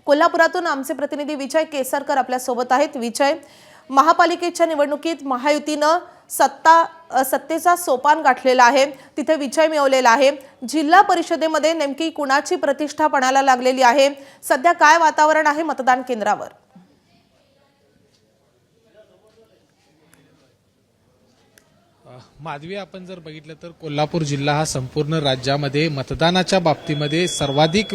कोल्हापुरातून आमचे प्रतिनिधी विजय केसरकर आपल्या सोबत आहेत। विजय, महापालिकेच्या निवडणुकीत महायुतीनं सत्तेचा सोपान गाठलेला आहे, तिथे विजय मिळवलेला आहे। जिल्हा परिषदेमध्ये नेमकी कुणाची प्रतिष्ठा पणाला लागलेली आहे? सध्या काय वातावरण आहे मतदान केंद्रावर? माधवी, आपण जर बघितलं तर कोल्हापूर जिल्हा हा संपूर्ण राज्यामध्ये मतदानाच्या बाबतीमध्ये सर्वाधिक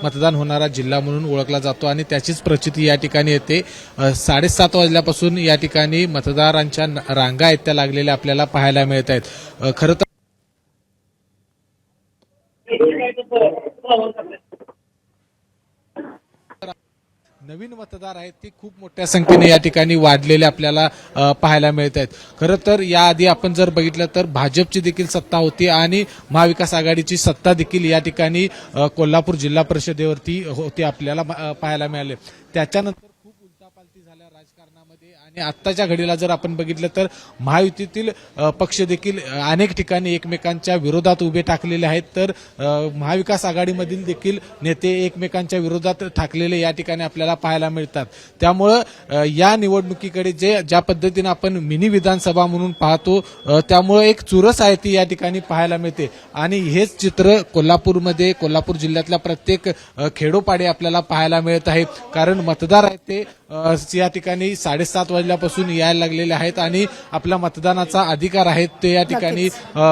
मतदान होणारा जिल्हा म्हणून ओळखला जातो आणि त्याचीच प्रचिती या ठिकाणी येते। 7:30 वाजल्यापासून या ठिकाणी मतदारांच्या रांगा आहेत त्या लागलेल्या आपल्याला पाहायला मिळत आहेत। खरं तर नवीन मतदार आहेत ते खूप मोठ्या संख्येने या ठिकाणी वाढलेले आपल्याला पाहायला मिळत आहेत। खरं तर याआधी आपण जर बघितलं तर भाजपची देखील सत्ता होती आणि महाविकास आघाडीची सत्ता देखील या ठिकाणी कोल्हापूर जिल्हा परिषदेवरती होती आपल्याला पाहायला मिळाले। त्याच्यानंतर खूप उलटापालटी झाल्या राजकारणामध्ये आणि आत्ताच्या घडीला जर आपण बघितलं तर महायुतीतील पक्ष देखील अनेक ठिकाणी एकमेकांच्या विरोधात उभे ठाकलेले आहेत, तर महाविकास आघाडीमधील देखील नेते एकमेकांच्या विरोधात ठाकलेले या ठिकाणी आपल्याला पाहायला मिळतात। त्यामुळं या निवडणुकीकडे ज्या पद्धतीने आपण मिनी विधानसभा म्हणून पाहतो त्यामुळे एक चुरस आहे ती या ठिकाणी पाहायला मिळते आणि हेच चित्र कोल्हापूरमध्ये कोल्हापूर जिल्ह्यातल्या प्रत्येक खेडोपाडी आपल्याला पाहायला मिळत आहे। कारण मतदार आहेत ते या ठिकाणी 7:30 वाजल्यापासून यायला लागलेले आहेत आणि आपला मतदानाचा अधिकार आहे ते या ठिकाणी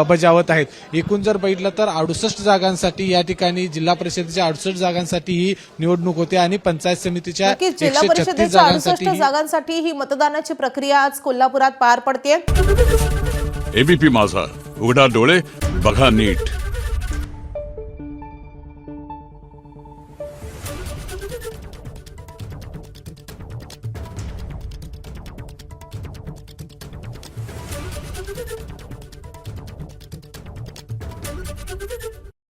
बजावत आहेत। एकूण जर बघितलं तर 68 जागांसाठी या ठिकाणी जिल्हा परिषदेच्या 68 जागांसाठी ही निवडणूक होते आणि पंचायत समितीच्या 136 जागांसाठी ही मतदानाची प्रक्रिया आज कोल्हापुरात पार पडते। एबीपी माझा, उघडा डोळे बघा नीट। Thank you.